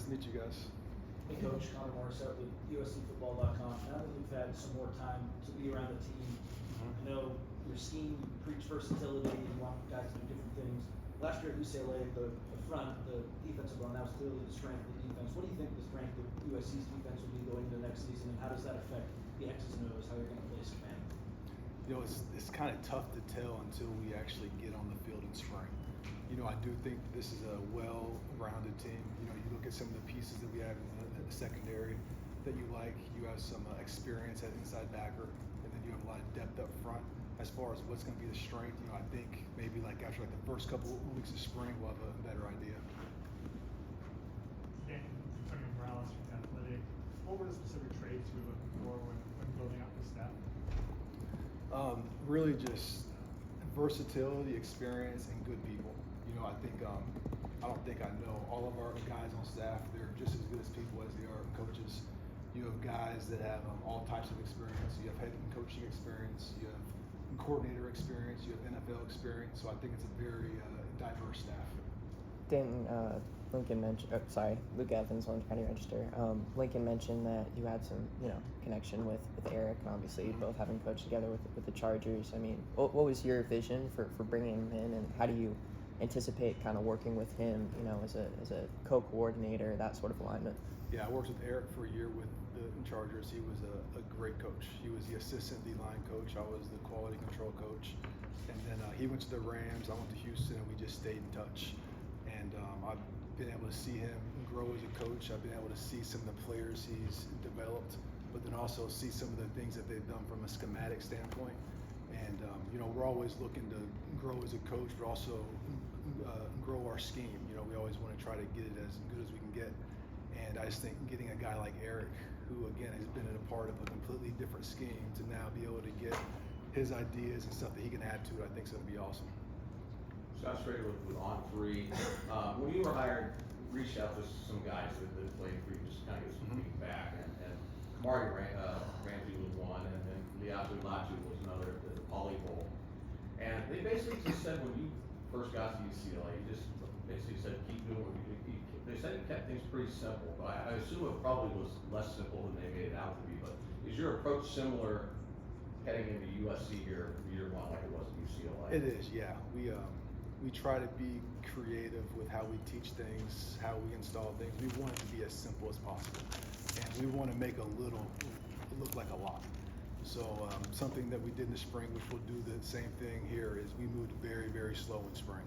to meet you guys. Hey Coach, Connor Morissette with USCFootball.com. Now that we've had some more time to be around the team, I know your scheme, you preach versatility, you want guys to do different things. Last year at UCLA, the front, the defensive line, that was clearly the strength of the defense. What do you think the strength of USC's defense will be going into next season, and how does that affect the X's and O's, how you're going to play command? You know, it's kind of tough to tell until we actually get on the field in spring. You know, I do think this is a well-rounded team. You know, you look at some of the pieces that we have in the secondary that you like. You have some experience at inside backer, and then you have a lot of depth up front. As far as what's going to be the strength, you know, I think maybe like after like the first couple of weeks of spring, we'll have a better idea. Antonio Morales from Athletic. What were the specific traits you were looking for when building up the staff? Really just versatility, experience, and good people. You know, I think I don't think I know all of our guys on staff. They're just as good as people as they are coaches. You have guys that have all types of experience. You have head coaching experience. You have coordinator experience. You have NFL experience. So I think it's a very diverse staff. D'Anton Lincoln mentioned, Luke Evans, Orange County Register. Lincoln mentioned that you had some, connection with Eric, and obviously both having coached together with the Chargers. I mean, what was your vision for bringing him in, and how do you anticipate kind of working with him, as a co-coordinator, that sort of alignment? Yeah, I worked with Eric for a year with the Chargers. He was a great coach. He was the assistant D-line coach. I was the quality control coach. And then he went to the Rams. I went to Houston, and we just stayed in touch. And I've been able to see him grow as a coach. I've been able to see some of the players he's developed, but then also see some of the things that they've done from a schematic standpoint. And, we're always looking to grow as a coach, but also grow our scheme. We always want to try to get it as good as we can get. And I just think getting a guy like Eric, who, again, has been a part of a completely different scheme, to now be able to get his ideas and stuff that he can add to it, I think is going to be awesome. Scott Schrader with On3. When you were hired, reached out to some guys that played for you, just kind of get some feedback. And Kamari Ramsey was one, and then Liatu Latu was another, the Poly Bowl. And they basically just said when you first got to UCLA, you just basically said keep doing what you do. They said it kept things pretty simple, but I assume it probably was less simple than they made it out to be. But is your approach similar heading into USC here year one like it was at UCLA? It is, yeah. We try to be creative with how we teach things, how we install things. We want it to be as simple as possible, and we want to make a little look like a lot. So something that we did in the spring, which we'll do the same thing here, is we moved very, very slow in spring.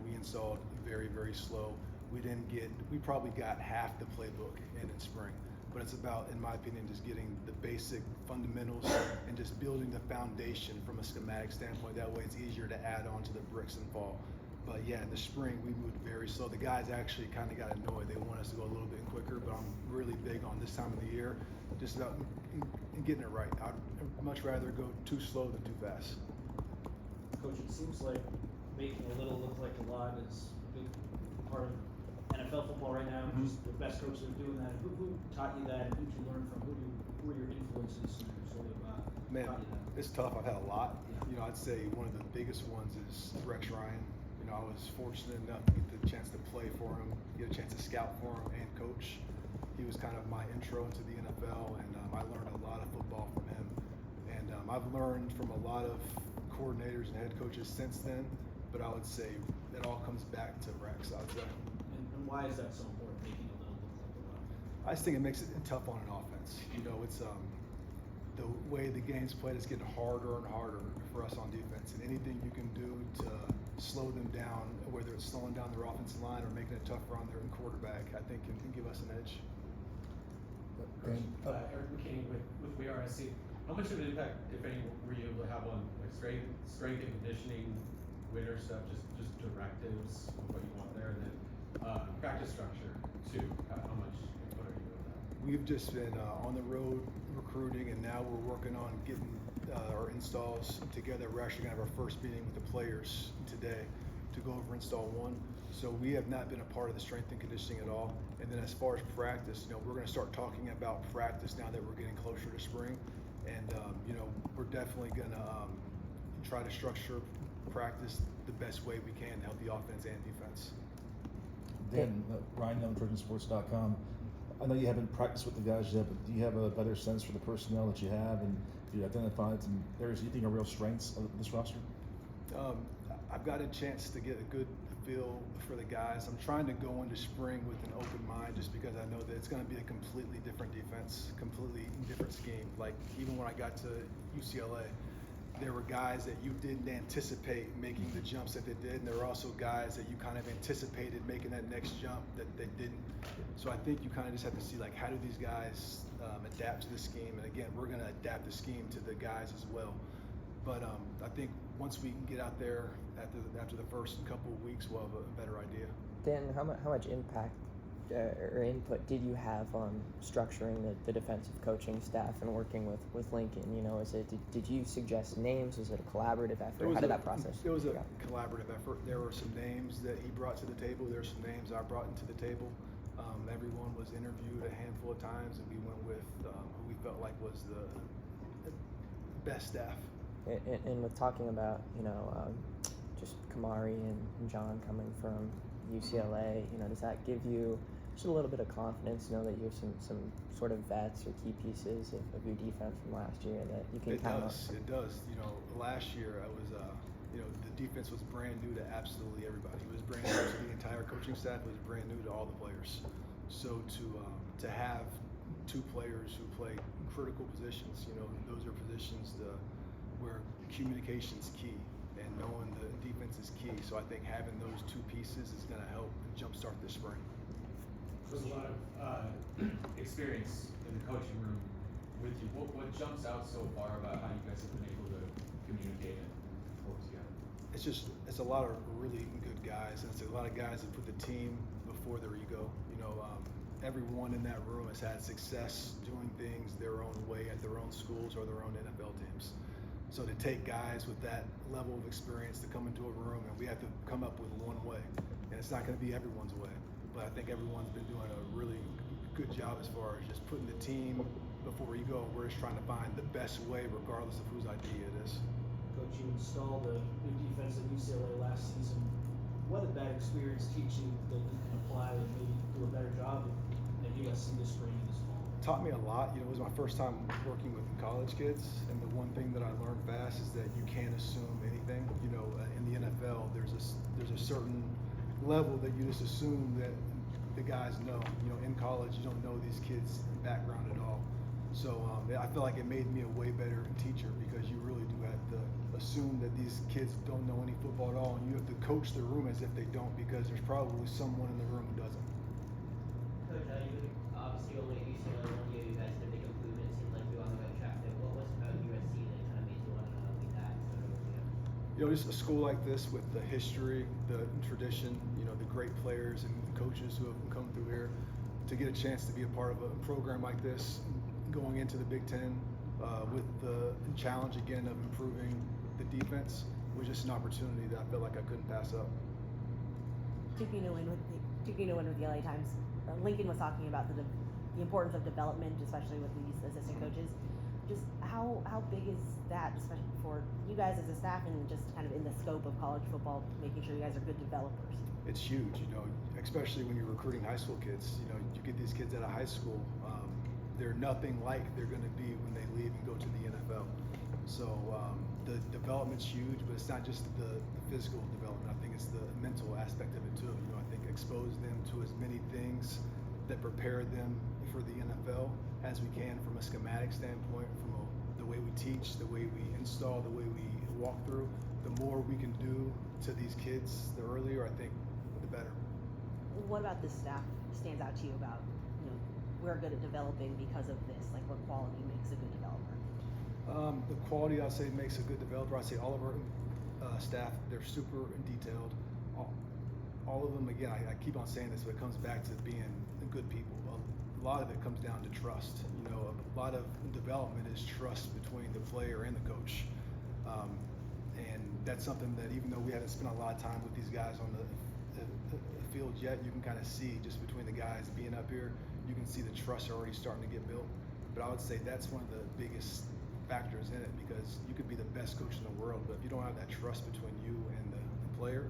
We installed very, very slow. We probably got half the playbook in spring, but it's about, in my opinion, just getting the basic fundamentals and just building the foundation from a schematic standpoint. That way it's easier to add on to the bricks and fall. But yeah, in the spring we moved very slow. The guys actually kind of got annoyed. They want us to go a little bit quicker, but I'm really big on this time of the year, just about getting it right. I'd much rather go too slow than too fast. Coach, it seems like making a little look like a lot is a big part of NFL football right now. Just the best coaches are doing that. Who taught you that, and who did you learn from? Who were your influences who sort of taught you that? It's tough. I've had a lot. Yeah. I'd say one of the biggest ones is Rex Ryan. I was fortunate enough to get the chance to play for him, get a chance to scout for him and coach. He was kind of my intro into the NFL, and I learned a lot of football from him. And I've learned from a lot of coordinators and head coaches since then, but I would say it all comes back to Rex, I would say. And why is that so important, making a little look like a lot? I just think it makes it tough on an offense. It's the way the game's played is getting harder and harder for us on defense, and anything you can do to slow them down, whether it's slowing down their offensive line or making it tougher on their quarterback, I think can give us an edge. Eric McKinney with WeAreSC. How much of an impact, if any, were you able to have on strength and conditioning, winter stuff, just directives of what you want there, and then practice structure too? How much input are you doing that? We've just been on the road recruiting, and now we're working on getting our installs together. We're actually going to have our first meeting with the players today to go over install one. So we have not been a part of the strength and conditioning at all. And then as far as practice, we're going to start talking about practice now that we're getting closer to spring. And we're definitely going to try to structure practice the best way we can to help the offense and defense. Dan, Ryan Young, TrojanSports.com. I know you haven't practiced with the guys yet, but do you have a better sense for the personnel that you have, and do you identify some areas you think are real strengths of this roster? I've got a chance to get a good feel for the guys. I'm trying to go into spring with an open mind, just because I know that it's going to be a completely different defense, completely different scheme. Like, even when I got to UCLA, there were guys that you didn't anticipate making the jumps that they did, and there were also guys that you kind of anticipated making that next jump that they didn't. So I think you kind of just have to see, like, how do these guys adapt to the scheme? And again, we're going to adapt the scheme to the guys as well. But I think once we can get out there after the first couple of weeks, we'll have a better idea. Dan, how much impact or input did you have on structuring the defensive coaching staff and working with Lincoln? You know, did you suggest names? Was it a collaborative effort? How did that process? It was a go? collaborative effort. There were some names that he brought to the table. There were some names I brought into the table. Everyone was interviewed a handful of times, and we went with who we felt like was the best staff. And with talking about, just Kamari and John coming from UCLA, does that give you just a little bit of confidence, know that you have some sort of vets or key pieces of your defense from last year that you can count on? It does. Last year I was, the defense was brand new to absolutely everybody. It was brand new to the entire coaching staff. It was brand new to all the players. So to have two players who play critical positions, those are positions where communication's key, and knowing the defense is key. So I think having those two pieces is going to help jumpstart this spring. There's a lot of experience in the coaching room with you. What jumps out so far about how you guys have been able to communicate and work together? It's a lot of really good guys, and it's a lot of guys that put the team before their ego. Everyone in that room has had success doing things their own way at their own schools or their own NFL teams. So to take guys with that level of experience to come into a room, and we have to come up with one way, and it's not going to be everyone's way, but I think everyone's been doing a really good job as far as just putting the team before ego. We're just trying to find the best way regardless of whose idea it is. Coach, you installed a new defense at UCLA last season. What did that experience teach you that you can apply and maybe do a better job at USC this spring and this fall? Taught me a lot. It was my first time working with college kids, and the one thing that I learned fast is that you can't assume anything. In the NFL, there's a certain level that you just assume that the guys know. In college, you don't know these kids' background at all. So I feel like it made me a way better teacher, because you really do have to assume that these kids don't know any football at all, and you have to coach the room as if they don't, because there's probably someone in the room who doesn't. Coach, you obviously only at UCLA 1 year, you guys had a big improvement. It seemed like you were on the right track there. What was it about USC that kind of made you want to lead that and start over together? Just a school like this with the history, the tradition, the great players and coaches who have come through here, to get a chance to be a part of a program like this, going into the Big Ten with the challenge again of improving the defense, was just an opportunity that I felt like I couldn't pass up. Taking a win with the LA Times, Lincoln was talking about the importance of development, especially with these assistant coaches. Just how big is that, especially for you guys as a staff, and just kind of in the scope of college football, making sure you guys are good developers? It's huge, especially when you're recruiting high school kids. You get these kids out of high school, they're nothing like they're going to be when they leave and go to the NFL. So the development's huge, but it's not just the physical development. I think it's the mental aspect of it too. I think expose them to as many things that prepare them for the NFL as we can, from a schematic standpoint, from the way we teach, the way we install, the way we walk through. The more we can do to these kids, the earlier, I think, the better. What about this staff stands out to you about, we're good at developing because of this? Like, what quality makes a good developer? The quality, I'd say, makes a good developer. I'd say all of our staff, they're super detailed. All of them, again, I keep on saying this, but it comes back to being good people. A lot of it comes down to trust. A lot of development is trust between the player and the coach. And that's something that, even though we haven't spent a lot of time with these guys on the field yet, you can kind of see just between the guys being up here, you can see the trust already starting to get built. But I would say that's one of the biggest factors in it, because you could be the best coach in the world, but if you don't have that trust between you and the player,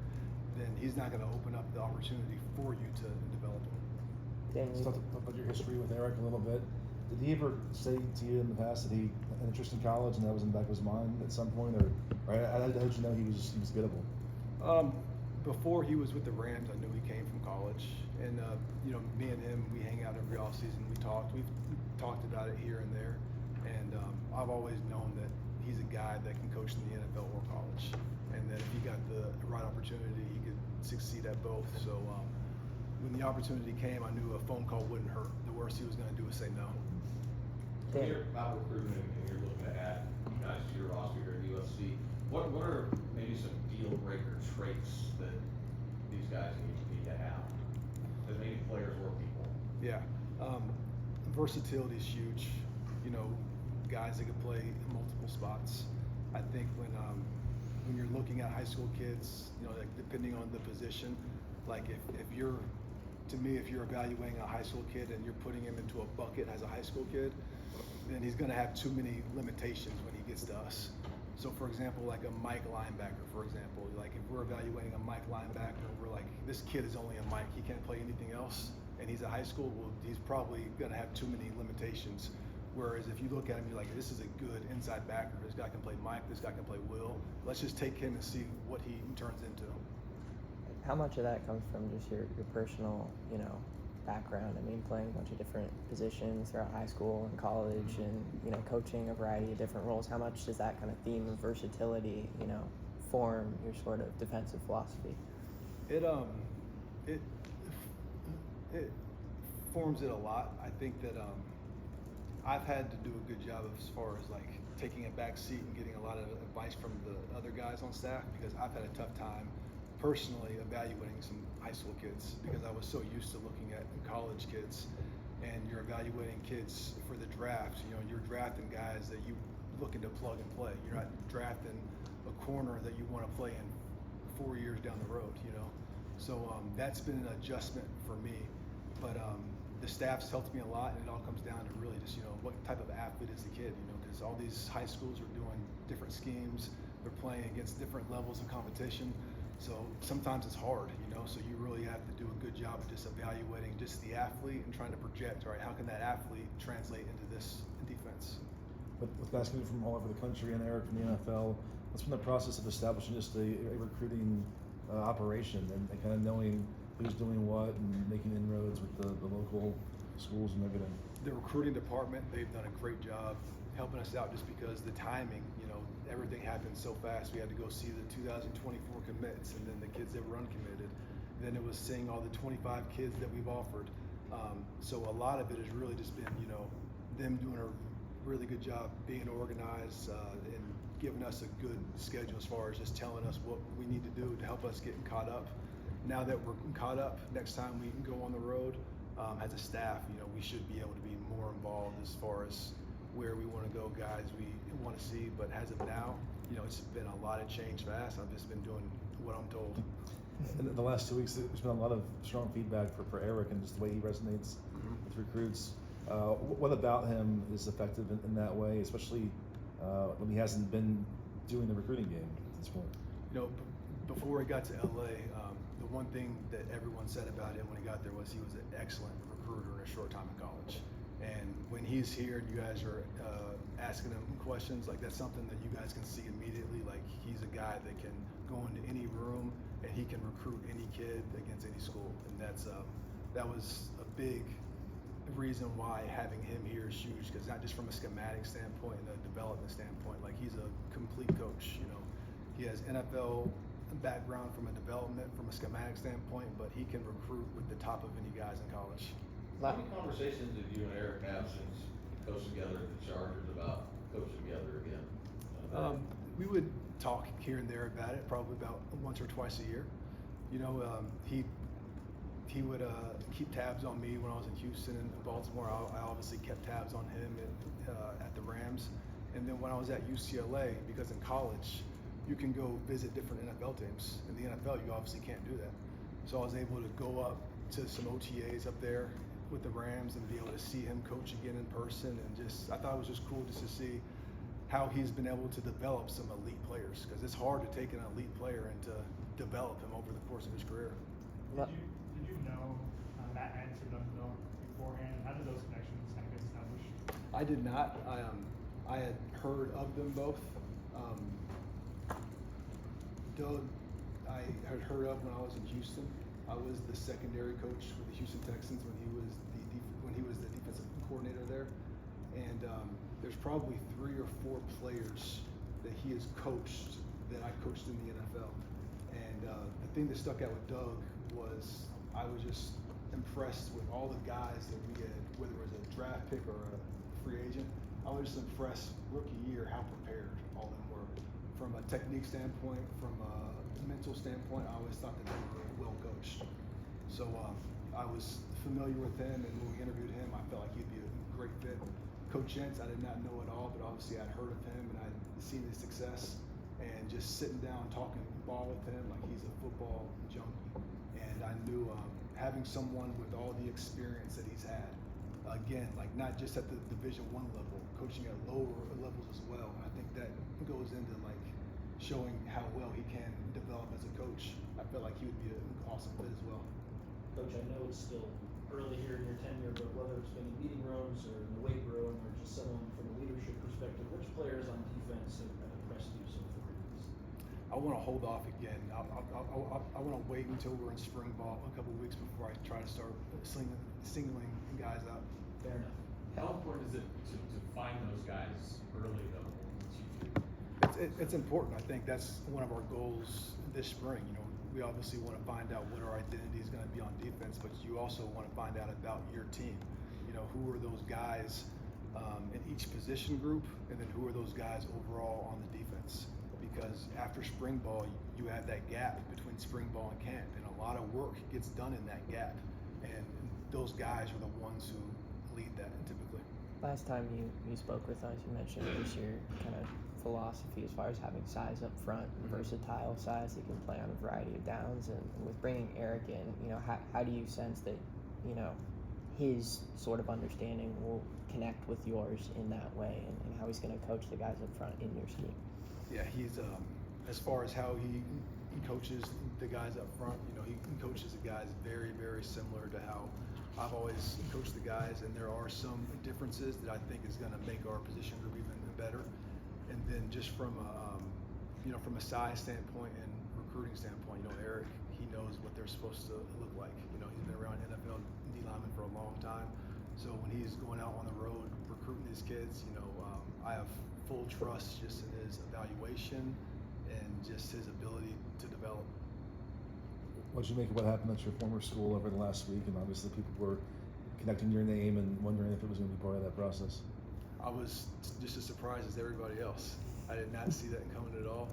then he's not going to open up the opportunity for for you to develop them. Dan, Let's talk about your history with Eric a little bit. Did he ever say to you in the past that he had an interest in college and that was in the back of his mind at some point, or how did you know he was gettable? Before he was with the Rams, I knew he came from college, and me and him, we hang out every offseason. We've talked about it here and there, and I've always known that he's a guy that can coach in the NFL or college, and that if he got the right opportunity, he could succeed at both. So when the opportunity came, I knew a phone call wouldn't hurt. The worst he was going to do was say no. When you're about recruiting and you're looking to add guys to your roster here at USC, what are maybe some deal breaker traits that these guys need to have as maybe players or people? Yeah, versatility is huge. Guys that can play in multiple spots. I think when you're looking at high school kids, like depending on the position, like if you're evaluating a high school kid and you're putting him into a bucket as a high school kid, then he's going to have too many limitations when he gets to us. So for example, like a Mike linebacker, for example, like if we're evaluating a Mike linebacker, we're like, this kid is only a Mike, he can't play anything else, and he's a high school, well, he's probably going to have too many limitations. Whereas if you look at him, you're like, this is a good inside backer. This guy can play Mike, this guy can play Will. Let's just take him and see what he turns into. how much of that comes from just your personal, background? I mean, playing a bunch of different positions throughout high school and college, and coaching a variety of different roles. How much does that kind of theme of versatility, form your sort of defensive philosophy? It forms it a lot. I think that I've had to do a good job as far as like taking a back seat and getting a lot of advice from the other guys on staff, because I've had a tough time personally evaluating some high school kids, because I was so used to looking at college kids, and you're evaluating kids for the draft. You're drafting guys that you looking to plug and play. You're not drafting a corner that you want to play in 4 years down the road. So that's been an adjustment for me, but the staff's helped me a lot, and it all comes down to really just what type of athlete is the kid, because all these high schools are doing different schemes, they're playing against different levels of competition, so sometimes it's hard, so you really have to do a good job of just evaluating just the athlete and trying to project, all right, how can that athlete translate into this defense? With guys coming from all over the country and Eric from the NFL, what's been the process of establishing just a recruiting operation and kind of knowing who's doing what and making inroads with the local schools and everything? The recruiting department, they've done a great job helping us out, just because the timing, everything happened so fast. We had to go see the 2024 commits, and then the kids that were uncommitted. Then it was seeing all the 25 kids that we've offered. So a lot of it has really just been, them doing a really good job being organized and giving us a good schedule as far as just telling us what we need to do to help us get caught up. Now that we're caught up, next time we can go on the road, as a staff, we should be able to be more involved as far as where we want to go, guys we want to see. But as of now, it's been a lot of change fast. I've just been doing what I'm told. In the last 2 weeks, there's been a lot of strong feedback for Eric and just the way he resonates with recruits. What about him is effective in that way, especially when he hasn't been doing the recruiting game at this point? Before he got to LA, the one thing that everyone said about him when he got there was he was an excellent recruiter in a short time in college. And when he's here and you guys are asking him questions, like that's something that you guys can see immediately. Like he's a guy that can go into any room and he can recruit any kid against any school. And that was a big reason why having him here is huge, because not just from a schematic standpoint and a development standpoint, like he's a complete coach. He has NFL background from a development, from a schematic standpoint, but he can recruit with the top of any guys in college. How many conversations did you and Eric have since you coached together at the Chargers about coaching together again? We would talk here and there about it, probably about once or twice a year. He would keep tabs on me when I was in Houston and Baltimore. I obviously kept tabs on him at the Rams. And then when I was at UCLA, because in college, you can go visit different NFL teams. In the NFL, you obviously can't do that. So I was able to go up to some OTAs up there with the Rams and be able to see him coach again in person, and I thought it was just cool just to see how he's been able to develop some elite players, because it's hard to take an elite player and to develop him over the course of his career. Did you know I did not. I had heard of them both. Doug, I had heard of when I was in Houston. I was the secondary coach with the Houston Texans when he was the defensive coordinator there. And there's probably 3 or 4 players that he has coached that I coached in the NFL. And the thing that stuck out with Doug was I was just impressed with all the guys that we had, whether it was a draft pick or a free agent. I was just impressed rookie year how prepared all of them were. From a technique standpoint, from a mental standpoint, I always thought that they were well coached. So I was familiar with him, and when we interviewed him, I felt like he'd be a great fit. Coach Jentz, I did not know at all, but obviously I'd heard of him and I'd seen his success, and just sitting down talking ball with him like he's a football junkie. And I knew having someone with all the experience that he's had, again, like not just at the Division I level, coaching at lower levels as well. And I think that goes into like showing how well he can develop as a coach. I felt like he would be an awesome fit as well. Coach, I know it's still early here in your tenure, but whether it's been in meeting rooms or in the weight room or just someone from a leadership perspective, which players on defense have impressed you so far? I want to hold off again. I want to wait until we're in spring ball a couple of weeks before I try to start singling guys out. Fair enough. How important is it to find those guys early though? Once you do? It's important. I think that's one of our goals this spring. You know, we obviously want to find out what our identity is going to be on defense, but you also want to find out about your team. You know, who are those guys in each position group, and then who are those guys overall on the defense? Because after spring ball, you have that gap between spring ball and camp, and a lot of work gets done in that gap. And those guys are the ones who lead that typically. Last time you spoke with us, you mentioned it was your kind of philosophy as far as having size up front, versatile size that can play on a variety of downs. And with bringing Eric in, you know, how do you sense that, you know, his sort of understanding will connect with yours in that way, and how he's going to coach the guys up front in your scheme? Yeah, he's as far as how he coaches the guys up front, you know, he coaches the guys very, very similar to how I've always coached the guys, and there are some differences that I think is going to make our position group even better. And then just from a size standpoint and recruiting standpoint, you know, Eric, he knows what they're supposed to look like. You know, he's been around NFL D linemen for a long time, so when he's going out on the road recruiting his kids, you know, I have full trust just in his evaluation and just his ability to develop. What did you make of what happened at your former school over the last week? And obviously people were connecting your name and wondering if it was going to be part of that process. I was just as surprised as everybody else. I did not see that coming at all,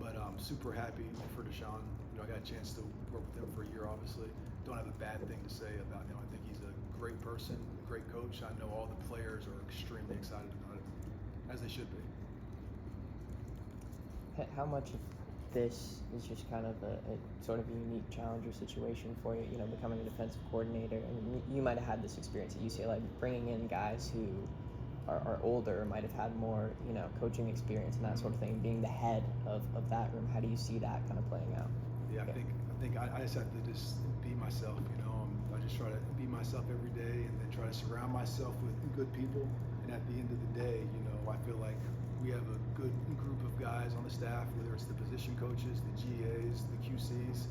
but I'm super happy for D'Anton. You know, I got a chance to work with him for a year, obviously. Don't have a bad thing to say about him. I think he's a great person, great coach. I know all the players are extremely excited about it, as they should be. How much of this is just kind of a sort of a unique challenge or situation for you, you know, becoming a defensive coordinator? I mean, you might have had this experience at UCLA, bringing in guys who are older, might have had more, you know, coaching experience and that sort of thing, being the head of that room. How do you see that kind of playing out? Yeah, I think I just have to just be myself, you know. I just try to be myself every day, and then try to surround myself with good people. And at the end of the day, you know, I feel like we have a good group of guys on the staff, whether it's the position coaches, the GAs, the QCs,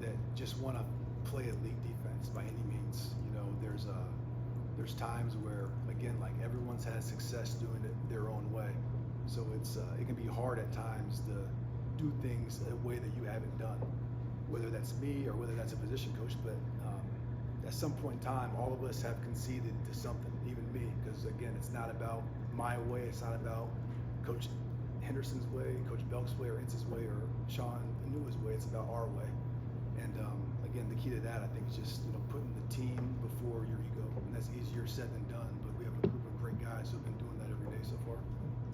that just want to play elite defense by any means. You know, there's times where, again, like everyone's had success doing it their own way. So it can be hard at times to do things a way that you haven't done, whether that's me or whether that's a position coach. But at some point in time, all of us have conceded to something, even me, because again, it's not about my way. It's not about Coach Henderson's way, Coach Belk's way, or Ince's way, or Sean Anua's way. It's about our way. And again, the key to that, I think, is just, you know, putting the team before your ego. And that's easier said than done. But we have a group of great guys who've been doing that every day so far.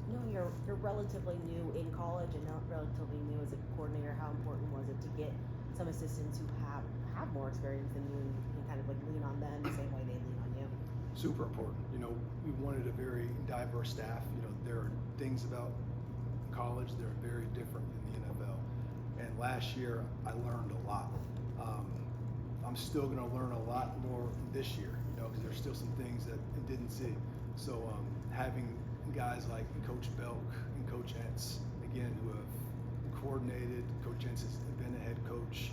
You know, you're relatively new in college and not relatively new as a coordinator. How important was it to get some assistants who have more experience than you and kind of like lean on them the same way they lean on you? Super important. You know, we wanted a very diverse staff. You know, there are things about college that are very different than the NFL. And last year, I learned a lot. I'm still going to learn a lot more this year, because there's still some things that I didn't see. So having guys like Coach Belk and Coach Entz, again, who have coordinated. Coach Entz has been a head coach.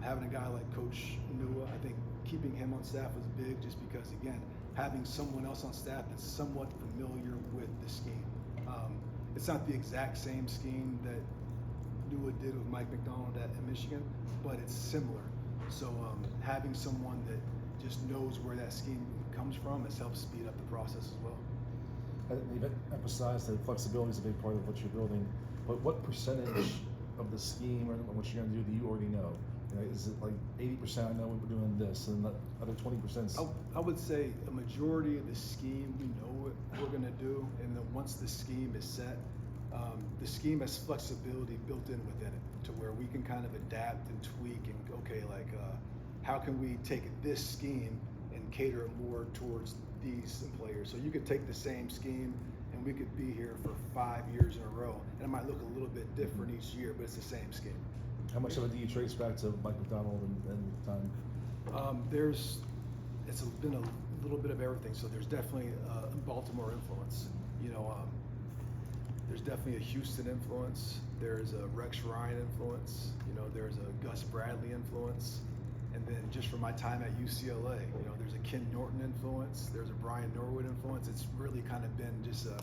Having a guy like Coach Nua, I think keeping him on staff was big, just because, again, having someone else on staff that's somewhat familiar with the scheme. It's not the exact same scheme that Nua did with Mike McDonald at Michigan, but it's similar. So having someone that just knows where that scheme comes from has helped speed up the process as well. They've emphasized that flexibility is a big part of what you're building, but what percentage of the scheme or what you're going to do do you already know? Is it like 80% I know we're doing this, and the other 20%? I would say a majority of the scheme we know what we're going to do, and then once the scheme is set, the scheme has flexibility built in within it to where we can kind of adapt and tweak and how can we take this scheme and cater it more towards these players. So you could take the same scheme and we could be here for 5 years in a row, and it might look a little bit different each year, but it's the same scheme. How much of it do you trace back to Mike McDonald and time? It's been a little bit of everything. So there's definitely a Baltimore influence. There's definitely a Houston influence. There's a Rex Ryan influence. There's a Gus Bradley influence. And then just from my time at UCLA, there's a Ken Norton influence. There's a Brian Norwood influence. It's really kind of been just a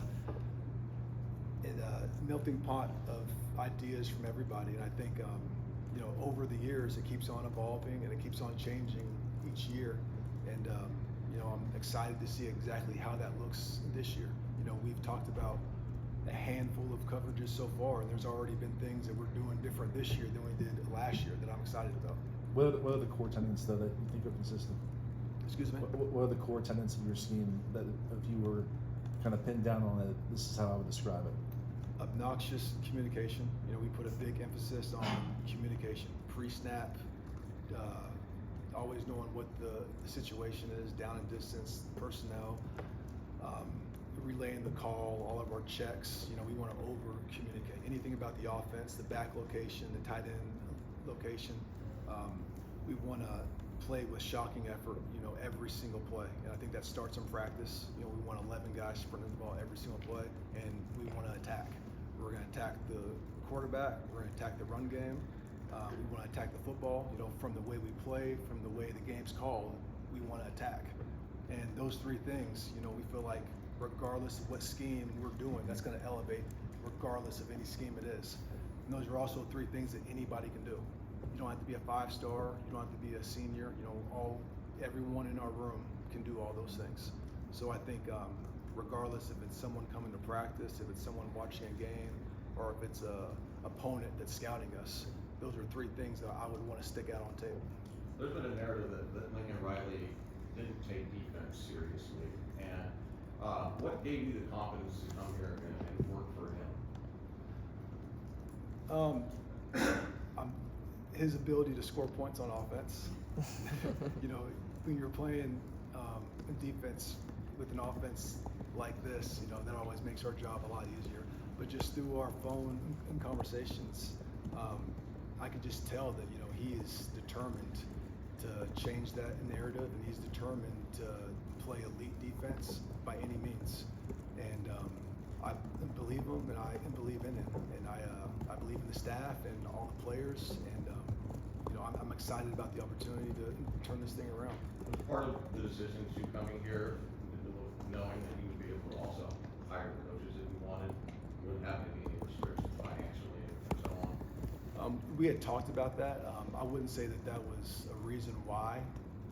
melting pot of ideas from everybody. And I think, over the years, it keeps on evolving and it keeps on changing each year. And, I'm excited to see exactly how that looks this year. We've talked about a handful of coverages so far, and there's already been things that we're doing different this year than we did last year that I'm excited about. What are the core tenets, though, that you think are consistent? Excuse me? What are the core tenets of your scheme that if you were kind of pinned down on it, this is how I would describe it? Obnoxious communication. We put a big emphasis on communication. Pre-snap, always knowing what the situation is, down and distance, personnel, relaying the call, all of our checks. We want to over-communicate. Anything about the offense, the back location, the tight end location. We want to play with shocking effort, every single play. And I think that starts in practice. We want 11 guys sprinting the ball every single play, and we want to attack. We're going to attack the quarterback. We're going to attack the run game. We want to attack the football. From the way we play, from the way the game's called, we want to attack. And those three things, we feel like regardless of what scheme we're doing, that's going to elevate regardless of any scheme it is. And those are also three things that anybody can do. You don't have to be a 5-star. You don't have to be a senior. Everyone in our room can do all those things. So I think regardless if it's someone coming to practice, if it's someone watching a game, or if it's a opponent that's scouting us, those are three things that I would want to stick out on tape. There's been a narrative that Lincoln Riley didn't take defense seriously, and what gave you the confidence to come here and work for him? His ability to score points on offense. When you're playing defense with an offense like this, that always makes our job a lot easier. But just through our phone and conversations, I could just tell that, he is determined to change that narrative, and he's determined to play elite defense by any means. And I believe him, and I believe in him, and I believe in the staff and all the players, and I'm excited about the opportunity to turn this thing around. Was part of the decision to coming here, knowing that you would be able to also hire the coaches if you wanted, you wouldn't have any restrictions financially and so on? We had talked about that. I wouldn't say that was a reason why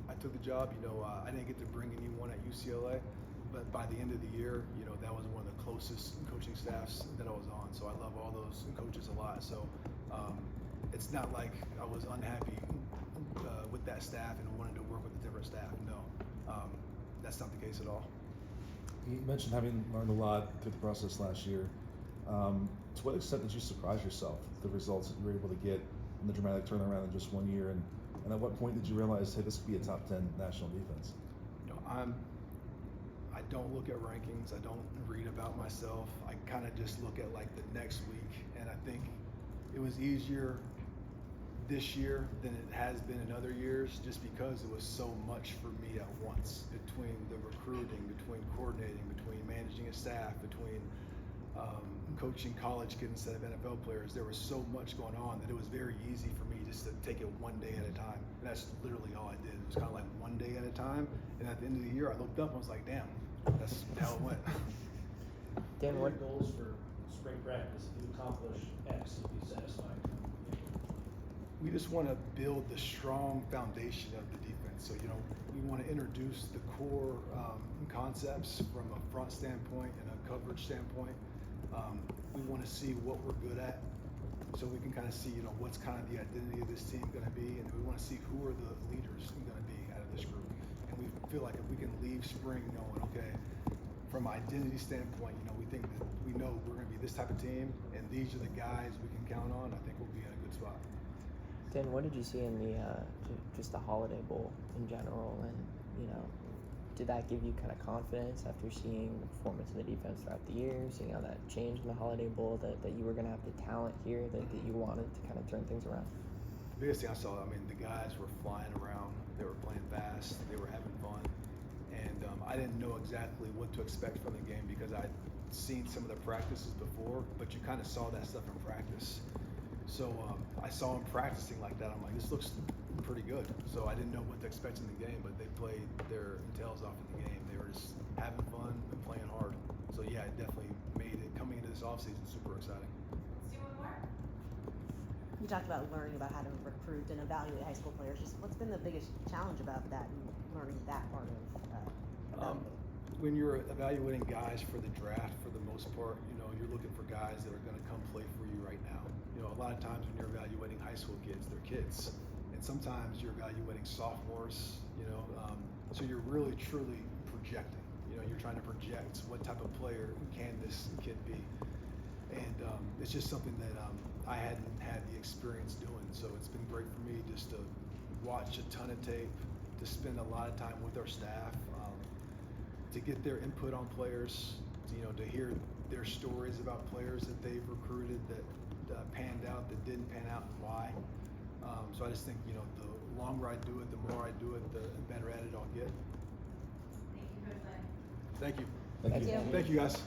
I took the job. I didn't get to bring anyone at UCLA, but by the end of the year, that was one of the closest coaching staffs that I was on. So I love all those coaches a lot. So it's not like I was unhappy with that staff and wanted to work with a different staff. No, that's not the case at all. You mentioned having learned a lot through the process last year. To what extent did you surprise yourself with the results that you were able to get and the dramatic turnaround in just 1 year? And at what point did you realize, hey, this could be a top 10 national defense? I don't look at rankings. I don't read about myself. I kind of just look at like the next week. And I think it was easier this year than it has been in other years, just because it was so much for me at once, between the recruiting, between coordinating, between managing a staff, between coaching college kids instead of NFL players. There was so much going on that it was very easy for me just to take it one day at a time. And that's literally all I did. It was kind of like one day at a time. And at the end of the year, I looked up and was like, damn, that's how it went. Dan, What are what? your goals for spring practice? If you accomplish X, you'll be satisfied. We just want to build the strong foundation of the defense. So, we want to introduce the core concepts from a front standpoint and a coverage standpoint. We want to see what we're good at, so we can kind of see, what's kind of the identity of this team going to be, and we want to see who are the leaders going to be out of this group. And we feel like if we can leave spring knowing, okay, from an identity standpoint, we think that we know we're going to be this type of team, and these are the guys we can count on. I think we'll be in a good spot. Dan, what did you see in the just the Holiday Bowl in general, and did that give you kind of confidence after seeing the performance of the defense throughout the year, seeing how that changed in the Holiday Bowl, that you were going to have the talent here that you wanted to kind of turn things around? The biggest thing I saw, the guys were flying around, they were playing fast, they were having fun, and I didn't know exactly what to expect from the game because I'd seen some of the practices before, but you kind of saw that stuff in practice. So I saw them practicing like that. I'm like, this looks pretty good. So I didn't know what to expect in the game, but they played their tails off in the game. They were just having fun and playing hard. So yeah, it definitely made it coming into this offseason super exciting. Let's do one more. You talked about learning about how to recruit and evaluate high school players. Just what's been the biggest challenge about that and learning that part of evaluating? When you're evaluating guys for the draft, for the most part, you're looking for guys that are going to come play for you right now. A lot of times when you're evaluating high school kids, they're kids. And sometimes you're evaluating sophomores, so you're really truly projecting. You're trying to project what type of player can this kid be. And it's just something that I hadn't had the experience doing. So it's been great for me just to watch a ton of tape, to spend a lot of time with our staff, to get their input on players, to hear their stories about players that they've recruited that panned out, that didn't pan out, and why. So I just think, the longer I do it, the more I do it, the better at it I'll get. Thank you, Coach Lynn. Thank you. Thank you. Thank you, guys.